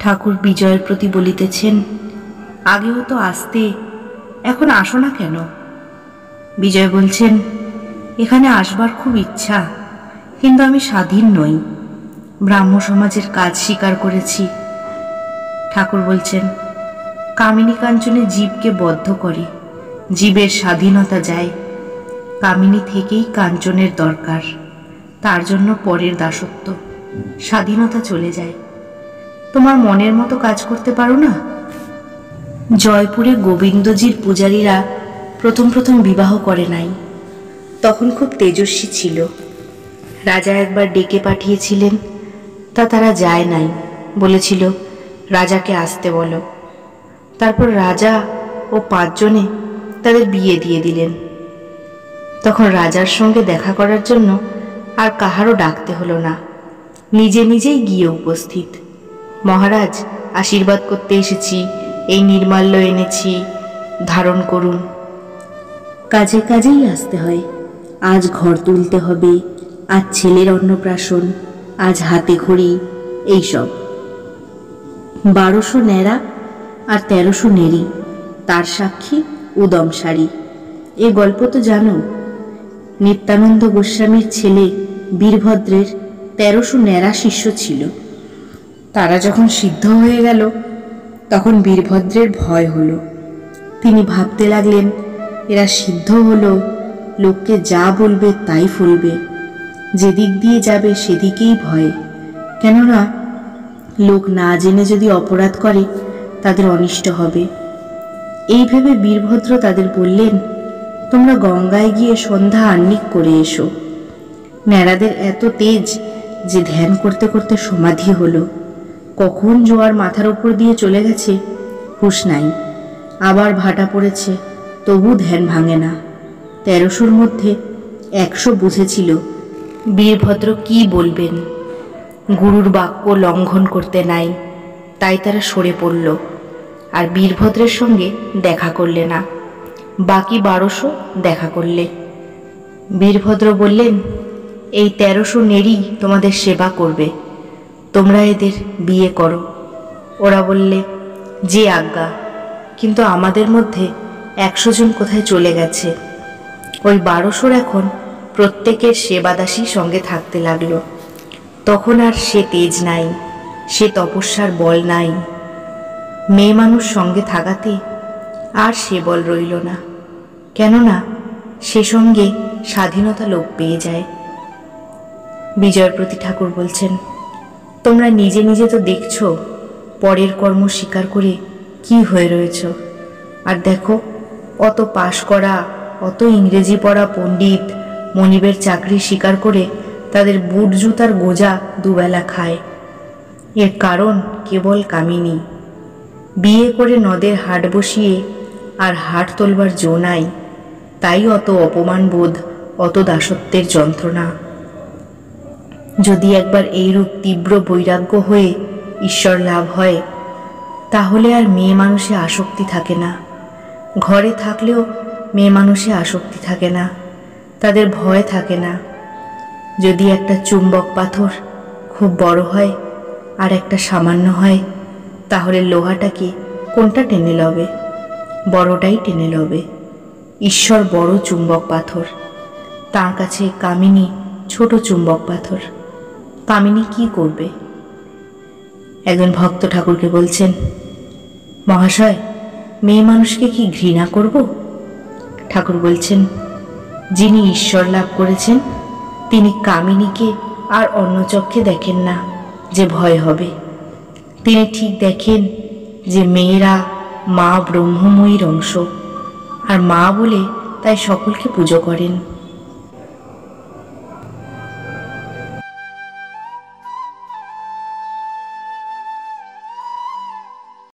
ঠাকুর বিজয়ের প্রতি বলিতেছেন, আগেও তো আসতে, এখন আসো না কেন? বিজয় বলছেন, এখানে আসবার খুব ইচ্ছা, কিন্তু আমি স্বাধীন নই, ব্রাহ্ম সমাজের কাজ স্বীকার করেছি। ঠাকুর বলছেন, কামিনী কাঞ্চনে জীবকে বদ্ধ করে, জীবের স্বাধীনতা যায়। কামিনী থেকেই কাঞ্চনের দরকার, তার জন্য পরের দাসত্ব, স্বাধীনতা চলে যায়। তোমার মনের মতো কাজ করতে পারো না? জয়পুরে গোবিন্দজির পূজারীরা প্রথম প্রথম বিবাহ করে নাই, তখন খুব তেজস্বী ছিল। রাজা একবার ডেকে পাঠিয়েছিলেন, তা তারা যায় নাই, বলেছিল রাজাকে আসতে বলো। তারপর রাজা ও 5 জনে তাদের বিয়ে দিয়ে দিলেন। তখন রাজার সঙ্গে দেখা করার জন্য আর কাহারও ডাকতে হলো না, নিজে নিজেই গিয়ে উপস্থিত। মহারাজ, আশীর্বাদ করতে এসেছি, এই নির্মাল্য এনেছি, ধারণ করুন। কাজে কাজেই আসতে হয়। আজ ঘর তুলতে হবে, আজ ছেলের অন্নপ্রাশন, আজ হাতে খড়ি, এইসব। 1200 ন্যাড়া আর 1300 নেড়ি, তার সাক্ষী উদম শাড়ি। এ গল্প তো জানো। নিত্যানন্দ গোস্বামীর ছেলে বীরভদ্রের 1300 ন্যাড়া শিষ্য ছিল। তারা যখন সিদ্ধ হয়ে গেল, তখন বীরভদ্রের ভয় হলো। তিনি ভাবতে লাগলেন, এরা সিদ্ধ হলো, লোককে যা বলবে তাই ফলবে, যেদিক দিয়ে যাবে সেদিকেই ভয়। কেননা লোক না জেনে যদি অপরাধ করে, তাদের অনিষ্ট হবে। এই ভেবে বীরভদ্র তাদের বললেন, তোমরা গঙ্গায় গিয়ে সন্ধ্যা আহ্নিক করে এসো। ন্যাড়াদের এত তেজ যে ধ্যান করতে করতে সমাধি হলো। কখন জোয়ার মাথার উপর দিয়ে চলে গেছে হুঁশ নাই। আবার ভাটা পড়েছে, তবু ধ্যান ভাঙে না। 1300-র মধ্যে 100 বুঝেছিল বীরভদ্র কি বলবেন। গুরুর বাক্য লঙ্ঘন করতে নাই, তাই তারা সরে পড়ল, আর বীরভদ্রের সঙ্গে দেখা করলে না। বাকি 1200 দেখা করলে। বীরভদ্র বললেন, এই 1300 নেড়ি তোমাদের সেবা করবে, তোমরা এদের বিয়ে করো। ওরা বললে, যে আজ্ঞা। কিন্তু আমাদের মধ্যে 100 জন কোথায় চলে গেছে। ওই 1200-র এখন প্রত্যেকের সেবাদাসী সঙ্গে থাকতে লাগলো। তখন আর সে তেজ নাই, সে তপস্যার বল নাই। মেয়ে মানুষ সঙ্গে থাকাতে আর সে বল রইল না, কেননা সে সঙ্গে স্বাধীনতা লোক পেয়ে যায়। বিজয়ের প্রতি ঠাকুর বলছেন, তোমরা নিজে নিজে তো দেখছো পরের কর্ম স্বীকার করে কি হয়ে রয়েছ। আর দেখো, অত পাশ করা, অত ইংরেজি পড়া পণ্ডিত মনিবের চাকরি স্বীকার করে তাদের বুট জুতার গোজা দুবেলা খায়। এর কারণ কেবল কামিনী। বিয়ে করে নদের হাট বসিয়ে আর হাট তোলবার জো নাই, তাই অত অপমান বোধ, অত দাসত্বের যন্ত্রণা। যদি একবার এইরূপ তীব্র বৈরাগ্য হয়ে ঈশ্বর লাভ হয়, তাহলে আর মেয়ে মানুষে আসক্তি থাকে না। ঘরে থাকলেও মেয়ে মানুষে আসক্তি থাকে না, তাদের ভয় থাকে না। যদি একটা চুম্বক পাথর খুব বড় হয় আর একটা সামান্য হয়, তাহলে লোহাটাকে কোনটা টেনে লবে? বড়টাই টেনে লবে। ঈশ্বর বড় চুম্বক পাথর, তার কাছে কামিনী ছোট চুম্বক পাথর। কামিনী কি করবে? একজন ভক্ত ঠাকুরকে বলছেন, মহাশয়, মেয়ে মানুষকে কি ঘৃণা করব? ঠাকুর বলছেন, যিনি ঈশ্বর লাভ করেছেন তিনি কামিনীকে আর অন্য চক্ষে দেখেন না যে ভয় হবে। তিনি ঠিক দেখেন যে মেয়েরা মা ব্রহ্মময়ীর অংশ, আর মা বলে তাই সকলকে পুজো করেন।